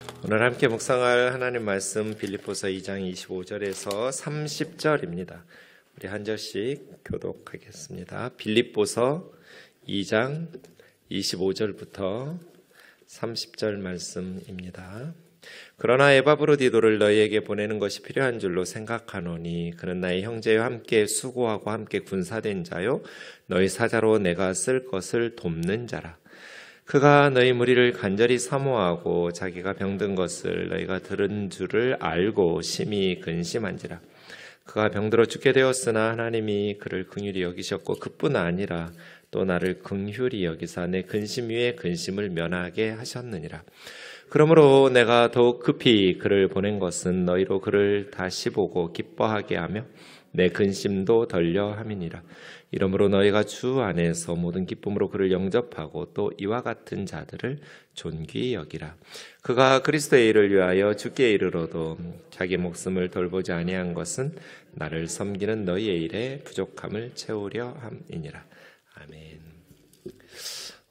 오늘 함께 묵상할 하나님 말씀 빌립보서 2장 25절에서 30절입니다. 우리 한 절씩 교독하겠습니다. 빌립보서 2장 25절부터 30절 말씀입니다. 그러나 에바브로디도를 너희에게 보내는 것이 필요한 줄로 생각하노니 그는 나의 형제와 함께 수고하고 함께 군사된 자요 너희 사자로 내가 쓸 것을 돕는 자라. 그가 너희 무리를 간절히 사모하고 자기가 병든 것을 너희가 들은 줄을 알고 심히 근심한지라. 그가 병들어 죽게 되었으나 하나님이 그를 긍휼히 여기셨고 그뿐 아니라 또 나를 긍휼히 여기사 내 근심 위에 근심을 면하게 하셨느니라. 그러므로 내가 더욱 급히 그를 보낸 것은 너희로 그를 다시 보고 기뻐하게 하며 내 근심도 덜려 함이니라. 이러므로 너희가 주 안에서 모든 기쁨으로 그를 영접하고 또 이와 같은 자들을 존귀히 여기라. 그가 그리스도의 일을 위하여 죽게 이르러도 자기 목숨을 돌보지 아니한 것은 나를 섬기는 너희의 일에 부족함을 채우려 함이니라. 아멘.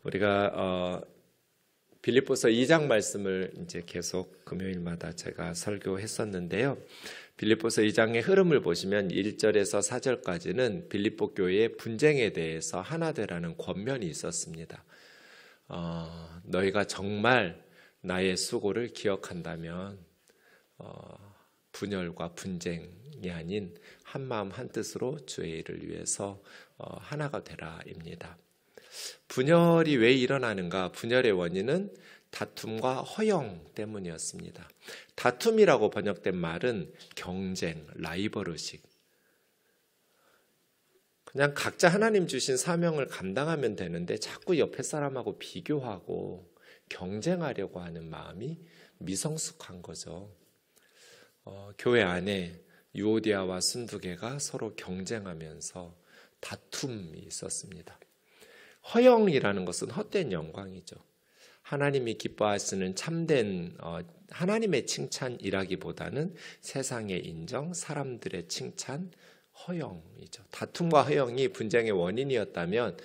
우리가 빌립보서 2장 말씀을 이제 계속 금요일마다 제가 설교했었는데요. 빌립보서 2장의 흐름을 보시면 1절에서 4절까지는 빌립보 교회의 분쟁에 대해서 하나 되라는 권면이 있었습니다. 너희가 정말 나의 수고를 기억한다면 분열과 분쟁이 아닌 한마음 한뜻으로 주의 일을 위해서 하나가 되라입니다. 분열이 왜 일어나는가? 분열의 원인은 다툼과 허영 때문이었습니다. 다툼이라고 번역된 말은 경쟁, 라이벌의식. 그냥 각자 하나님 주신 사명을 감당하면 되는데 자꾸 옆에 사람하고 비교하고 경쟁하려고 하는 마음이 미성숙한 거죠. 교회 안에 유오디아와 순두개가 서로 경쟁하면서 다툼이 있었습니다. 허영이라는 것은 헛된 영광이죠. 하나님이 기뻐하시는 참된 하나님의 칭찬이라기보다는 세상의 인정, 사람들의 칭찬, 허영이죠. 다툼과 허영이 분쟁의 원인이었다면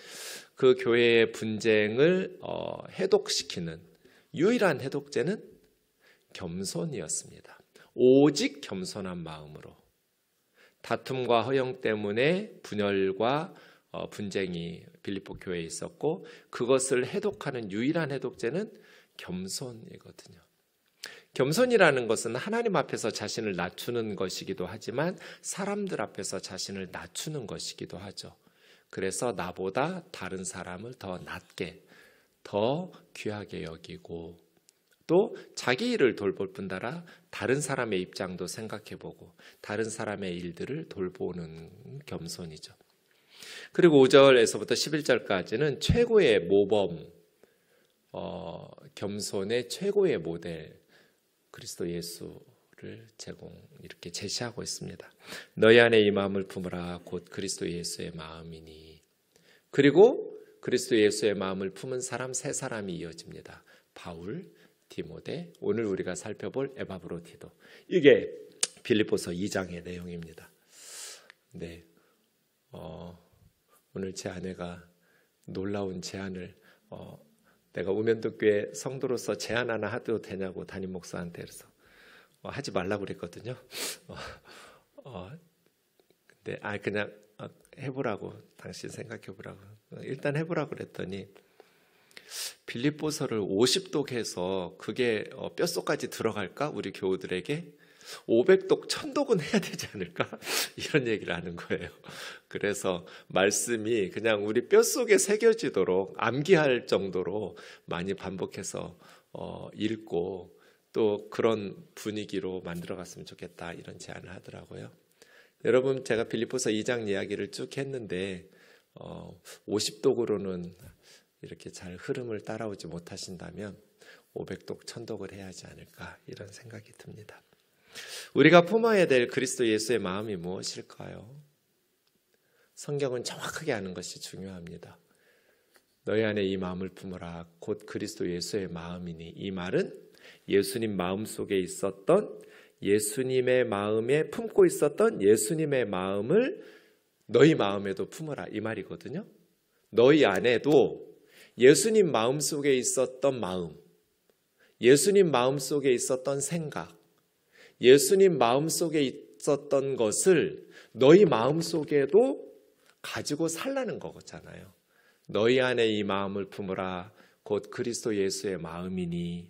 그 교회의 분쟁을 해독시키는 유일한 해독제는 겸손이었습니다. 오직 겸손한 마음으로 다툼과 허영 때문에 분열과 분쟁이 빌립보 교회에 있었고 그것을 해독하는 유일한 해독제는 겸손이거든요. 겸손이라는 것은 하나님 앞에서 자신을 낮추는 것이기도 하지만 사람들 앞에서 자신을 낮추는 것이기도 하죠. 그래서 나보다 다른 사람을 더 낮게, 더 귀하게 여기고 또 자기 일을 돌볼 뿐더러 다른 사람의 입장도 생각해보고 다른 사람의 일들을 돌보는 겸손이죠. 그리고 5절에서부터 11절까지는 최고의 모범, 겸손의 최고의 모델 그리스도 예수를 이렇게 제시하고 있습니다. 너희 안에 이 마음을 품으라 곧 그리스도 예수의 마음이니. 그리고 그리스도 예수의 마음을 품은 사람 세 사람이 이어집니다. 바울, 디모데, 오늘 우리가 살펴볼 에바브로디도. 이게 빌립보서 2장의 내용입니다. 네. 오늘 제 아내가 놀라운 제안을 내가 우면도교회 성도로서 제안 하나 해도 되냐고 담임 목사한테 그래서 하지 말라고 그랬거든요. 근데 그냥 해보라고 당신 생각해보라고 일단 해보라고 그랬더니 빌립보서를 50독 해서 그게 뼛속까지 들어갈까? 우리 교우들에게 500독, 1000독은 해야 되지 않을까? 이런 얘기를 하는 거예요. 그래서 말씀이 그냥 우리 뼛속에 새겨지도록 암기할 정도로 많이 반복해서 읽고 또 그런 분위기로 만들어갔으면 좋겠다 이런 제안을 하더라고요. 여러분 제가 빌립보서 2장 이야기를 쭉 했는데 50독으로는 이렇게 잘 흐름을 따라오지 못하신다면 500독, 1000독을 해야 하지 않을까 이런 생각이 듭니다. 우리가 품어야 될 그리스도 예수의 마음이 무엇일까요? 성경은 정확하게 아는 것이 중요합니다. 너희 안에 이 마음을 품으라 곧 그리스도 예수의 마음이니. 이 말은 예수님 마음속에 있었던 예수님의 마음에 품고 있었던 예수님의 마음을 너희 마음에도 품으라 이 말이거든요. 너희 안에도 예수님 마음속에 있었던 마음, 예수님 마음속에 있었던 생각, 예수님 마음속에 있었던 것을 너희 마음속에도 가지고 살라는 거잖아요. 너희 안에 이 마음을 품으라 곧 그리스도 예수의 마음이니.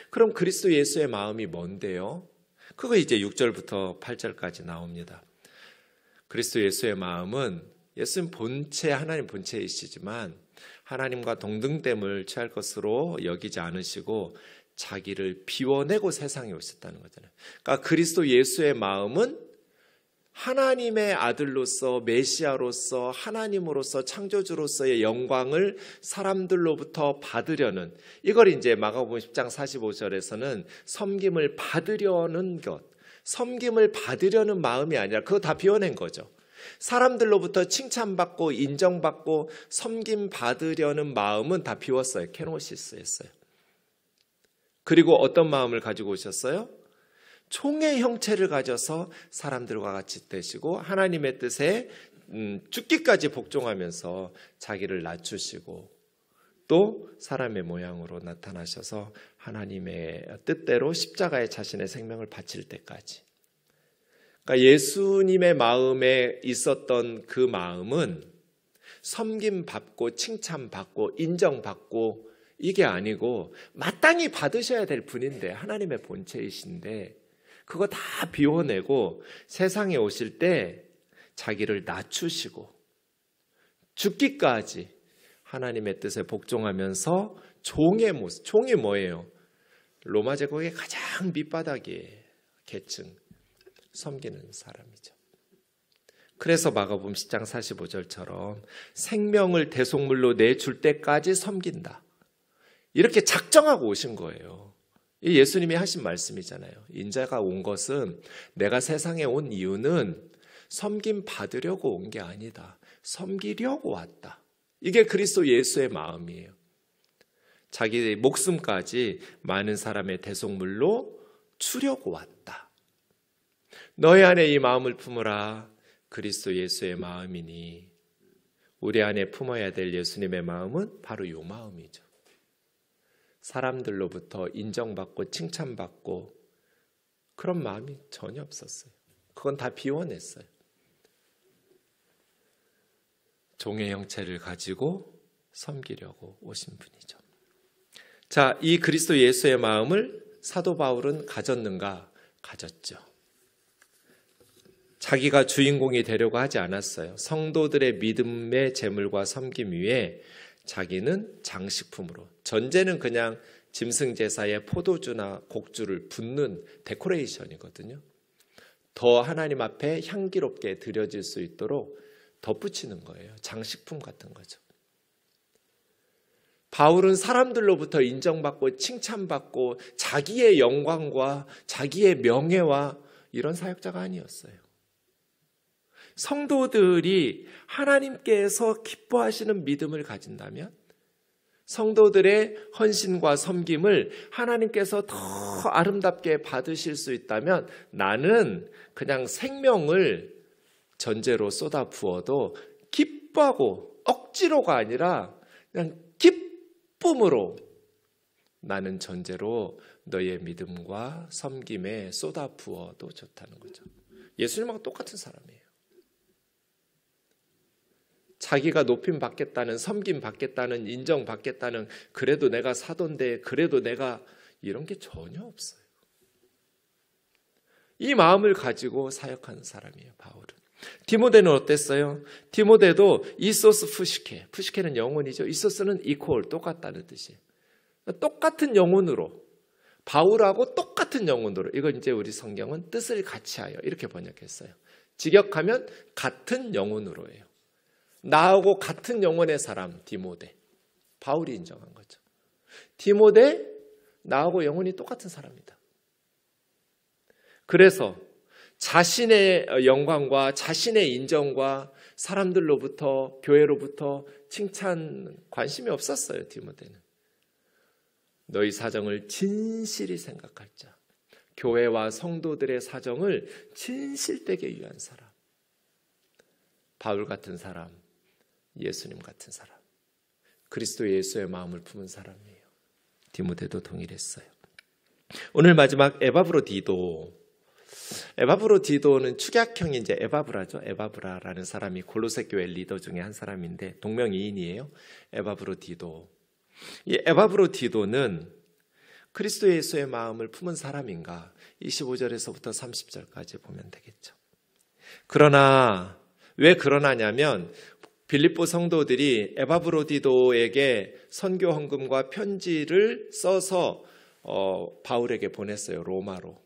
그럼 그리스도 예수의 마음이 뭔데요? 그거 이제 6절부터 8절까지 나옵니다. 그리스도 예수의 마음은 예수님 본체, 하나님 본체이시지만 하나님과 동등됨을 취할 것으로 여기지 않으시고 자기를 비워내고 세상에 오셨다는 거잖아요. 그러니까 그리스도 예수의 마음은 하나님의 아들로서, 메시아로서, 하나님으로서, 창조주로서의 영광을 사람들로부터 받으려는, 이걸 이제 마가복음 10장 45절에서는 섬김을 받으려는 것, 섬김을 받으려는 마음이 아니라 그거 다 비워낸 거죠. 사람들로부터 칭찬받고 인정받고 섬김 받으려는 마음은 다 비웠어요. 케노시스였어요. 그리고 어떤 마음을 가지고 오셨어요? 총의 형체를 가져서 사람들과 같이 되시고 하나님의 뜻에 죽기까지 복종하면서 자기를 낮추시고 또 사람의 모양으로 나타나셔서 하나님의 뜻대로 십자가에 자신의 생명을 바칠 때까지. 그러니까 예수님의 마음에 있었던 그 마음은 섬김받고 칭찬받고 인정받고 이게 아니고 마땅히 받으셔야 될 분인데, 하나님의 본체이신데 그거 다 비워내고 세상에 오실 때 자기를 낮추시고 죽기까지 하나님의 뜻에 복종하면서 종의 모습, 종이 뭐예요? 로마 제국의 가장 밑바닥의 계층, 섬기는 사람이죠. 그래서 마가복음 10장 45절처럼 생명을 대속물로 내줄 때까지 섬긴다, 이렇게 작정하고 오신 거예요. 이 예수님이 하신 말씀이잖아요. 인자가 온 것은, 내가 세상에 온 이유는 섬김 받으려고 온 게 아니다, 섬기려고 왔다. 이게 그리스도 예수의 마음이에요. 자기 목숨까지 많은 사람의 대속물로 주려고 왔다. 너희 안에 이 마음을 품으라, 그리스도 예수의 마음이니. 우리 안에 품어야 될 예수님의 마음은 바로 이 마음이죠. 사람들로부터 인정받고 칭찬받고 그런 마음이 전혀 없었어요. 그건 다 비워냈어요. 종의 형체를 가지고 섬기려고 오신 분이죠. 자, 이 그리스도 예수의 마음을 사도 바울은 가졌는가? 가졌죠. 자기가 주인공이 되려고 하지 않았어요. 성도들의 믿음의 재물과 섬김 위에 자기는 장식품으로, 전제는 그냥 짐승제사에 포도주나 곡주를 붓는 데코레이션이거든요. 더 하나님 앞에 향기롭게 드려질 수 있도록 덧붙이는 거예요. 장식품 같은 거죠. 바울은 사람들로부터 인정받고 칭찬받고 자기의 영광과 자기의 명예와 이런 사역자가 아니었어요. 성도들이 하나님께서 기뻐하시는 믿음을 가진다면, 성도들의 헌신과 섬김을 하나님께서 더 아름답게 받으실 수 있다면, 나는 그냥 생명을 전제로 쏟아 부어도 기뻐하고 억지로가 아니라 그냥 기쁨으로 나는 전제로 너의 믿음과 섬김에 쏟아 부어도 좋다는 거죠. 예수님하고 똑같은 사람이에요. 자기가 높임 받겠다는, 섬김 받겠다는, 인정 받겠다는, 그래도 내가 사돈데, 그래도 내가, 이런 게 전혀 없어요. 이 마음을 가지고 사역하는 사람이에요, 바울은. 디모데는 어땠어요? 디모데도 이소스 푸시케, 푸시케는 영혼이죠. 이소스는 이퀄, 똑같다는 뜻이에요. 똑같은 영혼으로, 바울하고 똑같은 영혼으로, 이건 이제 우리 성경은 뜻을 같이 하여 이렇게 번역했어요. 직역하면 같은 영혼으로예요. 나하고 같은 영혼의 사람, 디모데. 바울이 인정한 거죠. 디모데, 나하고 영혼이 똑같은 사람이다. 그래서 자신의 영광과 자신의 인정과 사람들로부터, 교회로부터 칭찬 관심이 없었어요, 디모데는. 너희 사정을 진실히 생각할 자, 교회와 성도들의 사정을 진실되게 위한 사람. 바울 같은 사람, 예수님 같은 사람, 그리스도 예수의 마음을 품은 사람이에요. 디모데도 동일했어요. 오늘 마지막 에바브로디도. 에바브로디도는 축약형이 이제 에바브라죠. 에바브라라는 사람이 골로새 교회 리더 중에 한 사람인데 동명이인이에요. 에바브로디도. 이 에바브로디도는 그리스도 예수의 마음을 품은 사람인가? 25절에서부터 30절까지 보면 되겠죠. 그러나 왜 그러나냐면 빌립보 성도들이 에바브로디도에게 선교 헌금과 편지를 써서 바울에게 보냈어요. 로마로.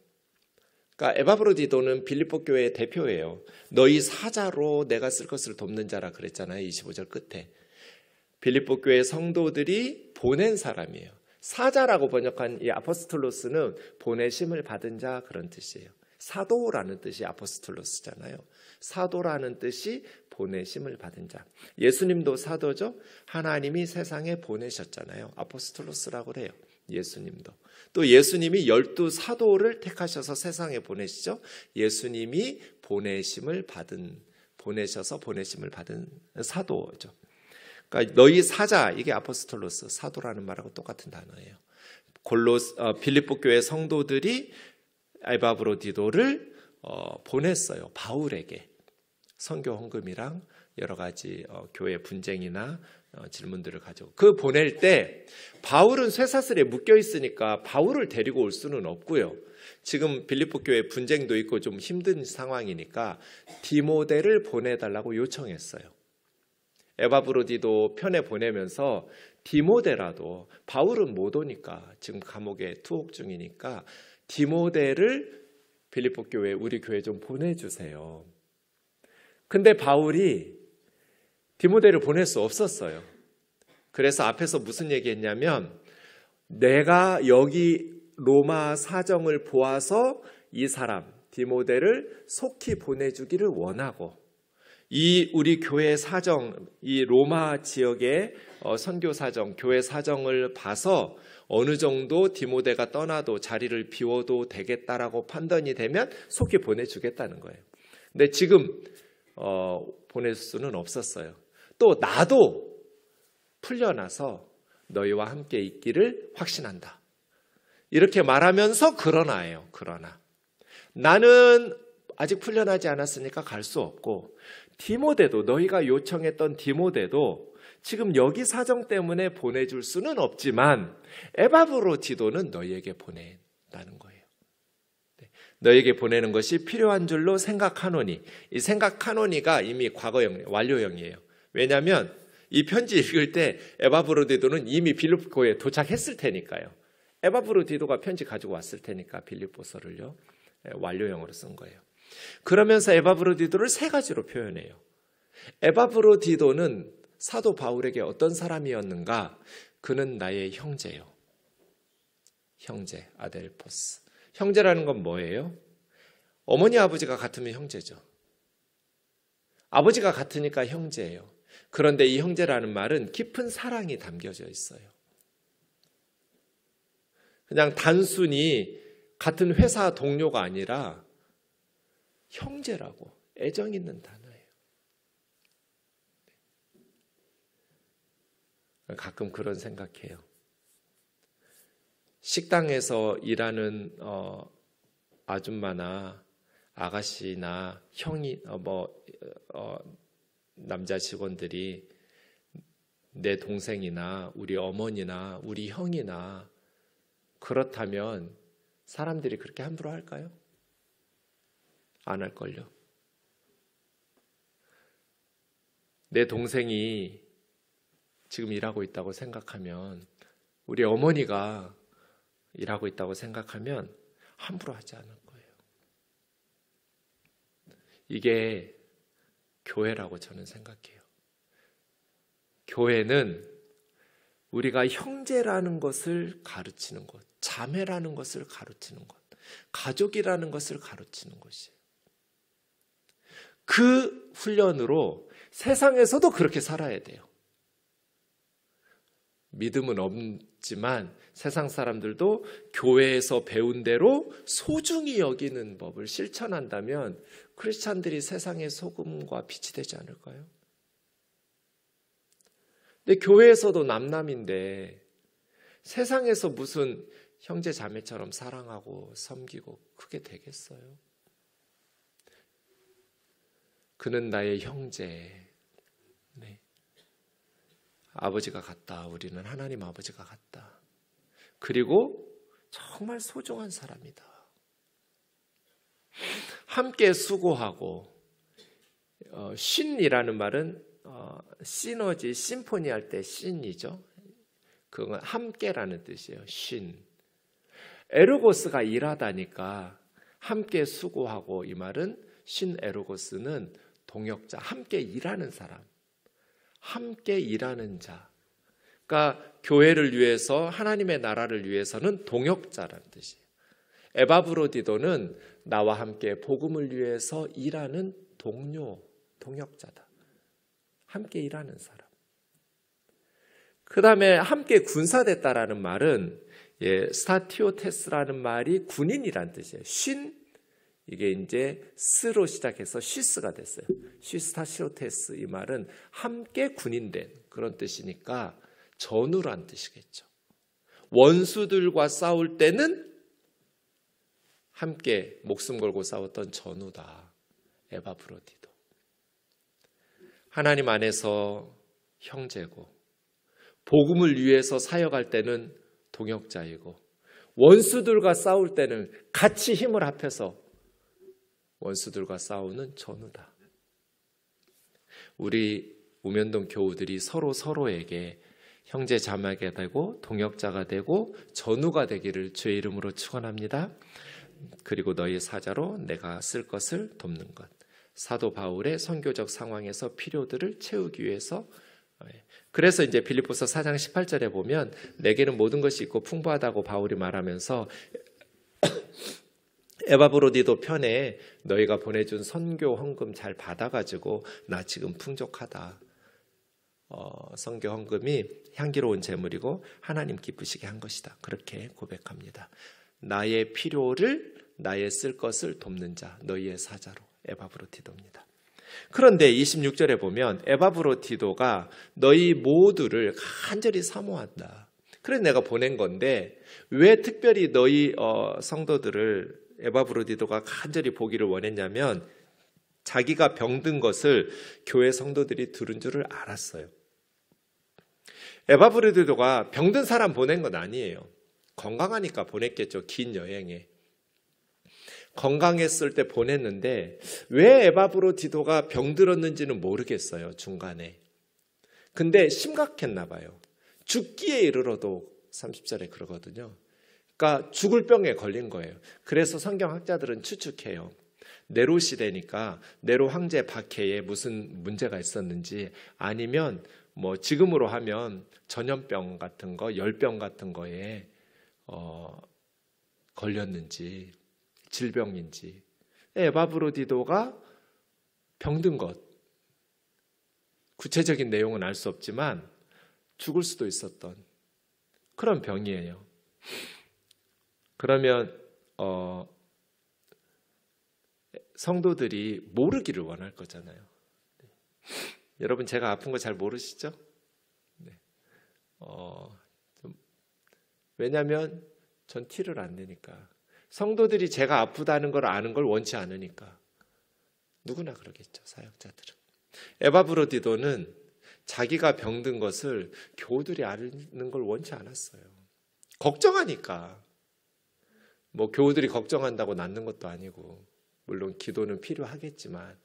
그러니까 에바브로디도는 빌립보 교회의 대표예요. 너희 사자로 내가 쓸 것을 돕는 자라 그랬잖아요. 25절 끝에. 빌립보 교회 성도들이 보낸 사람이에요. 사자라고 번역한 이 아포스톨로스는 보내심을 받은 자 그런 뜻이에요. 사도라는 뜻이 아포스톨로스잖아요. 사도라는 뜻이 보내심을 받은 자. 예수님도 사도죠. 하나님이 세상에 보내셨잖아요. 아포스톨로스라고 그래요. 예수님도. 또 예수님이 12사도를 택하셔서 세상에 보내시죠. 예수님이 보내셔서 보내심을 받은 사도죠. 그러니까 너희 사자, 이게 아포스톨로스, 사도라는 말하고 똑같은 단어예요. 빌립보 교회 성도들이 에바브로디도를 보냈어요. 바울에게 선교 헌금이랑 여러 가지 교회 분쟁이나 질문들을 가지고 그 보낼 때 바울은 쇠사슬에 묶여 있으니까 바울을 데리고 올 수는 없고요. 지금 빌립보 교회 분쟁도 있고 좀 힘든 상황이니까 디모데를 보내달라고 요청했어요. 에바브로디도 편에 보내면서 디모데라도 바울은 못 오니까 지금 감옥에 투옥 중이니까 디모데를 빌립보 교회 우리 교회 좀 보내주세요. 근데 바울이 디모데를 보낼 수 없었어요. 그래서 앞에서 무슨 얘기했냐면 내가 여기 로마 사정을 보아서 이 사람 디모데를 속히 보내주기를 원하고 이 우리 교회 사정, 이 로마 지역의 선교 사정, 교회 사정을 봐서 어느 정도 디모데가 떠나도 자리를 비워도 되겠다라고 판단이 되면 속히 보내주겠다는 거예요. 근데 지금 보낼 수는 없었어요. 또 나도 풀려나서 너희와 함께 있기를 확신한다. 이렇게 말하면서 그러나예요. 그러나 나는 아직 풀려나지 않았으니까 갈 수 없고 디모데도 너희가 요청했던 디모데도 지금 여기 사정 때문에 보내줄 수는 없지만 에바브로디도는 너희에게 보낸다는 거예요. 너희에게 보내는 것이 필요한 줄로 생각하노니. 이 생각하노니가 이미 과거형, 완료형이에요. 왜냐하면 이 편지 읽을 때 에바브로디도는 이미 빌립보에 도착했을 테니까요. 에바브로디도가 편지 가지고 왔을 테니까 빌립보서를요. 완료형으로 쓴 거예요. 그러면서 에바브로디도를 세 가지로 표현해요. 에바브로디도는 사도 바울에게 어떤 사람이었는가? 그는 나의 형제요. 형제, 아델포스. 형제라는 건 뭐예요? 어머니 아버지가 같으면 형제죠. 아버지가 같으니까 형제예요. 그런데 이 형제라는 말은 깊은 사랑이 담겨져 있어요. 그냥 단순히 같은 회사 동료가 아니라 형제라고 애정 있는 단어예요. 가끔 그런 생각해요. 식당에서 일하는 아줌마나 아가씨나 형이 남자 직원들이 내 동생이나 우리 어머니나 우리 형이나 그렇다면 사람들이 그렇게 함부로 할까요? 안 할걸요. 내 동생이 지금 일하고 있다고 생각하면 우리 어머니가 일하고 있다고 생각하면 함부로 하지 않을 거예요. 이게 교회라고 저는 생각해요. 교회는 우리가 형제라는 것을 가르치는 것, 자매라는 것을 가르치는 것, 가족이라는 것을 가르치는 것이에요. 그 훈련으로 세상에서도 그렇게 살아야 돼요. 믿음은 없지만 세상 사람들도 교회에서 배운 대로 소중히 여기는 법을 실천한다면 크리스찬들이 세상의 소금과 빛이 되지 않을까요? 근데 교회에서도 남남인데 세상에서 무슨 형제 자매처럼 사랑하고 섬기고 그게 되겠어요? 그는 나의 형제. 네. 아버지가 같다. 우리는 하나님 아버지가 같다. 그리고 정말 소중한 사람이다. 함께 수고하고, 쉰이라는 말은 시너지, 심포니 할 때 쉰이죠. 그건 함께라는 뜻이에요. 쉰. 에르고스가 일하다니까 함께 수고하고, 이 말은 쉰 에르고스는 동역자, 함께 일하는 사람, 함께 일하는 자. 그러니까 교회를 위해서, 하나님의 나라를 위해서는 동역자라는 뜻이에요. 에바브로디도는 나와 함께 복음을 위해서 일하는 동료, 동역자다. 함께 일하는 사람. 그 다음에 함께 군사됐다라는 말은 스타티오테스라는 말이 군인이란 뜻이에요. 쉰, 이게 이제 스로 시작해서 쉬스가 됐어요. 쉬스타시오테스, 이 말은 함께 군인된 그런 뜻이니까 전우란 뜻이겠죠. 원수들과 싸울 때는 함께 목숨 걸고 싸웠던 전우다. 에바브로디도. 하나님 안에서 형제고, 복음을 위해서 사역할 때는 동역자이고, 원수들과 싸울 때는 같이 힘을 합해서 원수들과 싸우는 전우다. 우리 우면동 교우들이 서로에게 형제 자매가 되고 동역자가 되고 전우가 되기를 주의 이름으로 축원합니다. 그리고 너희 사자로 내가 쓸 것을 돕는 것. 사도 바울의 선교적 상황에서 필요들을 채우기 위해서. 그래서 이제 빌립보서 4장 18절에 보면 내게는 모든 것이 있고 풍부하다고 바울이 말하면서 에바브로디도 편에 너희가 보내준 선교 헌금 잘 받아가지고 나 지금 풍족하다. 선교 헌금이 향기로운 제물이고 하나님 기쁘시게 한 것이다. 그렇게 고백합니다. 나의 필요를, 나의 쓸 것을 돕는 자, 너희의 사자로. 에바브로디도입니다. 그런데 26절에 보면 에바브로디도가 너희 모두를 간절히 사모한다. 그래서 내가 보낸 건데 왜 특별히 너희 성도들을 에바브로디도가 간절히 보기를 원했냐면 자기가 병든 것을 교회 성도들이 들은 줄을 알았어요. 에바브로디도가 병든 사람 보낸 건 아니에요. 건강하니까 보냈겠죠. 긴 여행에. 건강했을 때 보냈는데 왜 에바브로디도가 병들었는지는 모르겠어요. 중간에. 근데 심각했나 봐요. 죽기에 이르러도 30절에 그러거든요. 그러니까 죽을 병에 걸린 거예요. 그래서 성경학자들은 추측해요. 네로 시대니까 네로 황제 박해에 무슨 문제가 있었는지, 아니면 뭐 지금으로 하면 전염병 같은 거, 열병 같은 거에 걸렸는지, 질병인지. 에바브로디도가 병든 것, 구체적인 내용은 알 수 없지만 죽을 수도 있었던 그런 병이에요. 그러면 성도들이 모르기를 원할 거잖아요. 여러분, 제가 아픈 거 잘 모르시죠? 네. 왜냐하면 전 티를 안 내니까. 성도들이 제가 아프다는 걸 아는 걸 원치 않으니까. 누구나 그러겠죠, 사역자들은. 에바브로디도는 자기가 병든 것을 교우들이 아는 걸 원치 않았어요. 걱정하니까. 뭐 교우들이 걱정한다고 낫는 것도 아니고, 물론 기도는 필요하겠지만,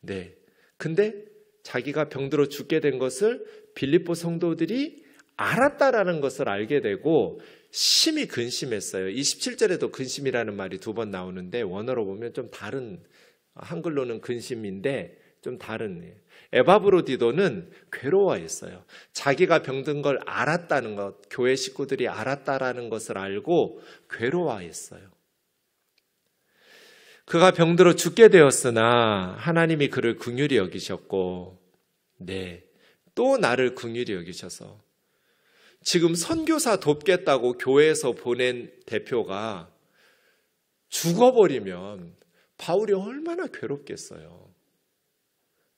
네. 근데 자기가 병들어 죽게 된 것을 빌립보 성도들이 알았다라는 것을 알게 되고 심히 근심했어요. 27절에도 근심이라는 말이 2번 나오는데 원어로 보면 좀 다른, 한글로는 근심인데 좀 다른. 에바브로디도는 괴로워했어요. 자기가 병든 걸 알았다는 것, 교회 식구들이 알았다라는 것을 알고 괴로워했어요. 그가 병들어 죽게 되었으나 하나님이 그를 긍휼히 여기셨고, 네, 또 나를 긍휼히 여기셔서 지금 선교사 돕겠다고 교회에서 보낸 대표가 죽어버리면 바울이 얼마나 괴롭겠어요.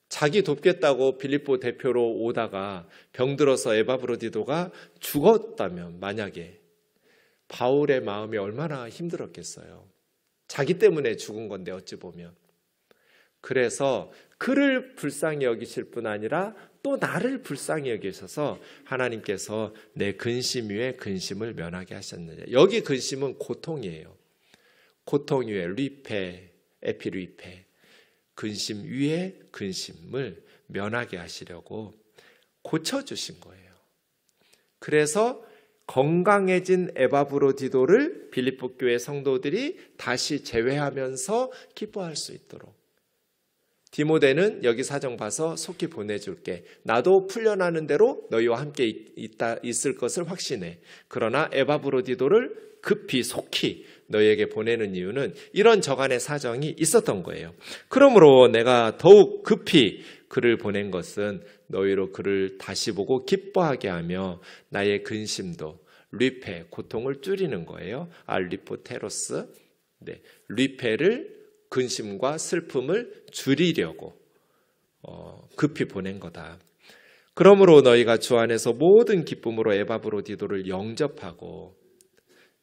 자기 돕겠다고 빌립보 대표로 오다가 병들어서 에바브로디도가 죽었다면, 만약에 바울의 마음이 얼마나 힘들었겠어요. 자기 때문에 죽은 건데 어찌 보면. 그래서 그를 불쌍히 여기실 뿐 아니라 또 나를 불쌍히 여기셔서 하나님께서 내 근심 위에 근심을 면하게 하셨느냐. 여기 근심은 고통이에요. 고통 위에 리페, 에피리페, 근심 위에 근심을 면하게 하시려고 고쳐주신 거예요. 그래서 건강해진 에바브로디도를 빌립보 교회 성도들이 다시 재회하면서 기뻐할 수 있도록, 디모데는 여기 사정 봐서 속히 보내줄게. 나도 풀려나는 대로 너희와 함께 있을 것을 확신해. 그러나 에바브로디도를 급히 속히 너희에게 보내는 이유는 이런 저간의 사정이 있었던 거예요. 그러므로 내가 더욱 급히 그를 보낸 것은 너희로 그를 다시 보고 기뻐하게 하며 나의 근심도 리페, 고통을 줄이는 거예요. 알리포테로스, 리페를, 근심과 슬픔을 줄이려고 급히 보낸 거다. 그러므로 너희가 주 안에서 모든 기쁨으로 에바브로디도를 영접하고,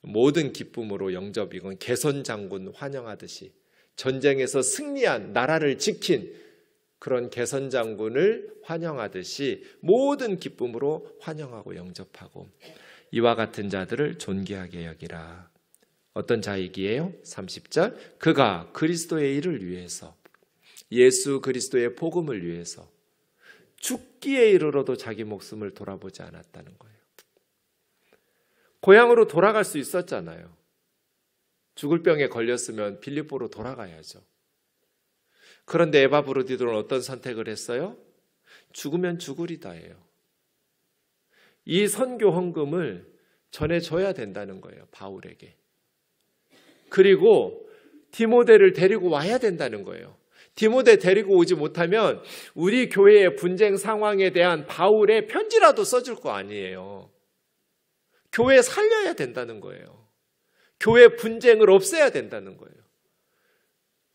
모든 기쁨으로 영접이건 개선장군 환영하듯이 전쟁에서 승리한 나라를 지킨 그런 개선장군을 환영하듯이 모든 기쁨으로 환영하고 영접하고 이와 같은 자들을 존귀하게 여기라. 어떤 자이기에요? 30절, 그가 그리스도의 일을 위해서, 예수 그리스도의 복음을 위해서 죽기에 이르러도 자기 목숨을 돌아보지 않았다는 거예요. 고향으로 돌아갈 수 있었잖아요. 죽을 병에 걸렸으면 빌립보로 돌아가야죠. 그런데 에바브로디도는 어떤 선택을 했어요? 죽으면 죽으리다예요. 이 선교 헌금을 전해줘야 된다는 거예요, 바울에게. 그리고 디모데를 데리고 와야 된다는 거예요. 디모데 데리고 오지 못하면 우리 교회의 분쟁 상황에 대한 바울의 편지라도 써줄 거 아니에요. 교회 살려야 된다는 거예요. 교회 분쟁을 없애야 된다는 거예요.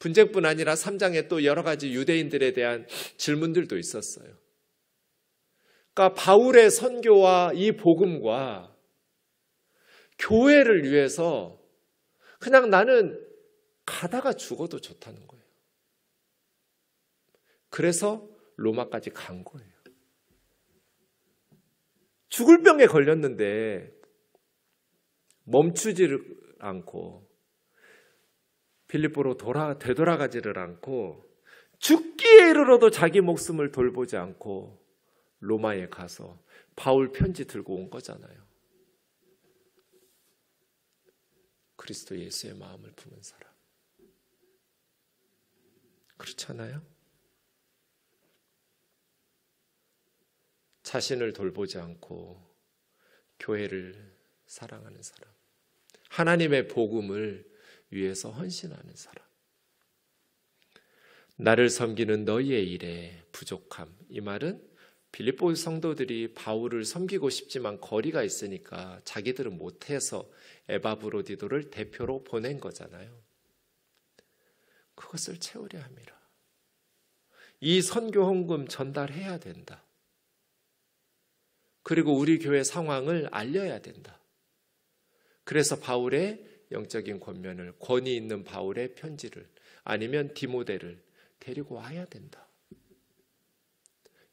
분쟁뿐 아니라 3장에 또 여러 가지 유대인들에 대한 질문들도 있었어요. 그러니까 바울의 선교와 이 복음과 교회를 위해서 그냥 나는 가다가 죽어도 좋다는 거예요. 그래서 로마까지 간 거예요. 죽을 병에 걸렸는데 멈추지를 않고 빌립보로 되돌아가지를 않고 죽기에 이르러도 자기 목숨을 돌보지 않고 로마에 가서 바울 편지 들고 온 거잖아요. 그리스도 예수의 마음을 품은 사람. 그렇잖아요? 자신을 돌보지 않고 교회를 사랑하는 사람. 하나님의 복음을 위해서 헌신하는 사람. 나를 섬기는 너희의 일에 부족함. 이 말은 빌립보 성도들이 바울을 섬기고 싶지만 거리가 있으니까 자기들은 못해서 에바브로디도를 대표로 보낸 거잖아요. 그것을 채우려 함이라. 이 선교 헌금 전달해야 된다. 그리고 우리 교회 상황을 알려야 된다. 그래서 바울의 영적인 권면을, 권위 있는 바울의 편지를 아니면 디모데를 데리고 와야 된다.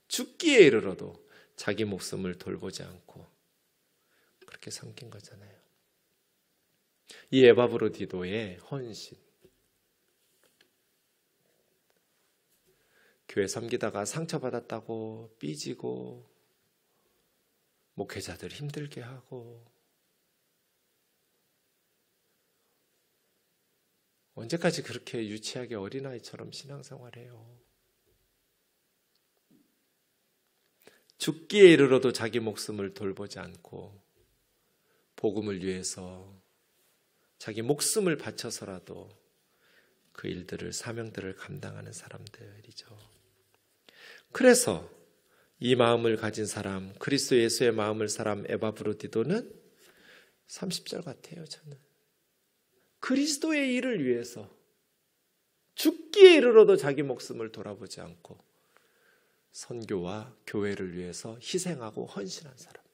죽기에 이르러도 자기 목숨을 돌보지 않고 그렇게 섬긴 거잖아요. 이 에바브로디도의 헌신. 교회 섬기다가 상처받았다고 삐지고 목회자들 힘들게 하고 언제까지 그렇게 유치하게 어린아이처럼 신앙생활해요? 죽기에 이르러도 자기 목숨을 돌보지 않고 복음을 위해서 자기 목숨을 바쳐서라도 그 일들을, 사명들을 감당하는 사람들이죠. 그래서 이 마음을 가진 사람, 그리스도 예수의 마음을 사람 에바브로디도는 30절 같아요. 저는 그리스도의 일을 위해서 죽기에 이르러도 자기 목숨을 돌아보지 않고 선교와 교회를 위해서 희생하고 헌신한 사람.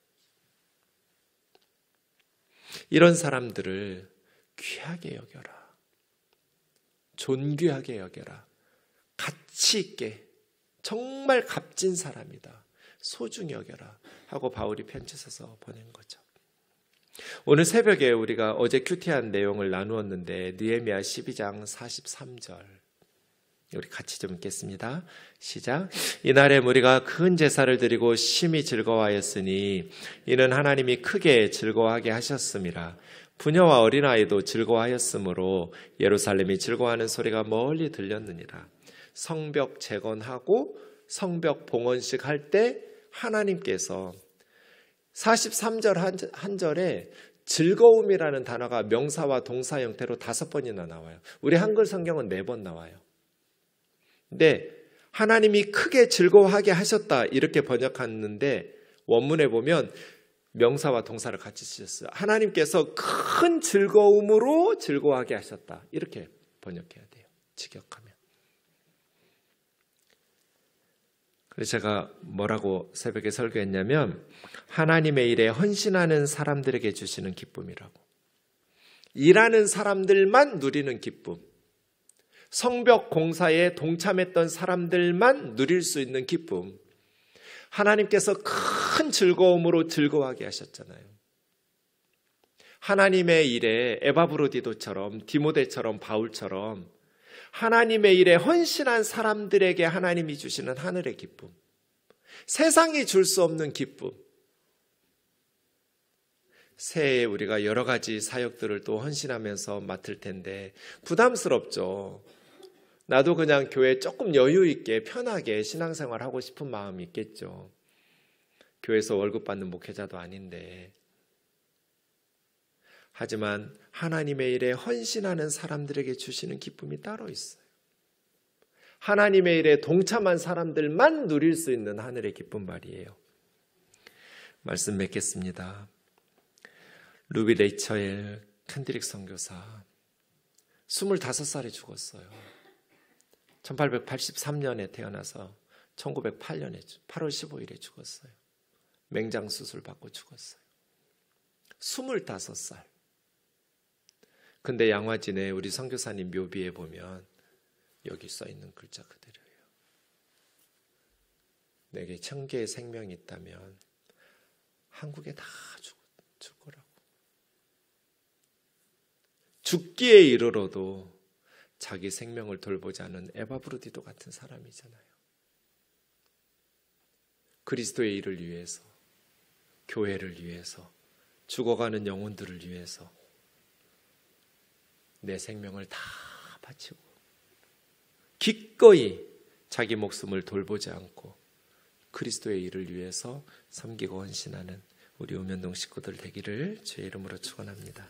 이런 사람들을 귀하게 여겨라. 존귀하게 여겨라. 가치 있게, 정말 값진 사람이다. 소중히 여겨라 하고 바울이 편지 써서 보낸 거죠. 오늘 새벽에 우리가 어제 큐티한 내용을 나누었는데 느헤미야 12장 43절 우리 같이 좀 읽겠습니다. 시작. 이날에 우리가 큰 제사를 드리고 심히 즐거워하였으니 이는 하나님이 크게 즐거워하게 하셨음이라. 부녀와 어린아이도 즐거워하였으므로 예루살렘이 즐거워하는 소리가 멀리 들렸느니라. 성벽 재건하고 성벽 봉헌식 할 때 하나님께서 43절 한 절에 즐거움이라는 단어가 명사와 동사 형태로 5번이나 나와요. 우리 한글 성경은 4번 나와요. 근데 하나님이 크게 즐거워하게 하셨다 이렇게 번역하는데 원문에 보면 명사와 동사를 같이 쓰셨어요. 하나님께서 큰 즐거움으로 즐거워하게 하셨다 이렇게 번역해야 돼요. 직역하면. 그래서 제가 뭐라고 새벽에 설교했냐면 하나님의 일에 헌신하는 사람들에게 주시는 기쁨이라고. 일하는 사람들만 누리는 기쁨. 성벽 공사에 동참했던 사람들만 누릴 수 있는 기쁨. 하나님께서 큰 즐거움으로 즐거워하게 하셨잖아요. 하나님의 일에 에바브로디도처럼 디모데처럼 바울처럼 하나님의 일에 헌신한 사람들에게 하나님이 주시는 하늘의 기쁨. 세상이 줄 수 없는 기쁨. 새해에 우리가 여러 가지 사역들을 또 헌신하면서 맡을 텐데 부담스럽죠. 나도 그냥 교회 조금 여유 있게 편하게 신앙생활 하고 싶은 마음이 있겠죠. 교회에서 월급 받는 목회자도 아닌데. 하지만 하나님의 일에 헌신하는 사람들에게 주시는 기쁨이 따로 있어요. 하나님의 일에 동참한 사람들만 누릴 수 있는 하늘의 기쁨 말이에요. 말씀 맺겠습니다. 루비 레이처엘 캔드릭 선교사 25살에 죽었어요. 1883년에 태어나서 1908년에 8월 15일에 죽었어요. 맹장 수술 받고 죽었어요. 25살. 근데 양화진에 우리 선교사님 묘비에 보면 여기 써있는 글자 그대로예요. 내게 1000개의 생명이 있다면 한국에 다 줄 거라고. 죽기에 이르러도 자기 생명을 돌보지 않은 에바브로디도 같은 사람이잖아요. 그리스도의 일을 위해서, 교회를 위해서, 죽어가는 영혼들을 위해서 내 생명을 다 바치고 기꺼이 자기 목숨을 돌보지 않고 그리스도의 일을 위해서 섬기고 헌신하는 우리 우면동 식구들 되기를 주의 이름으로 축원합니다.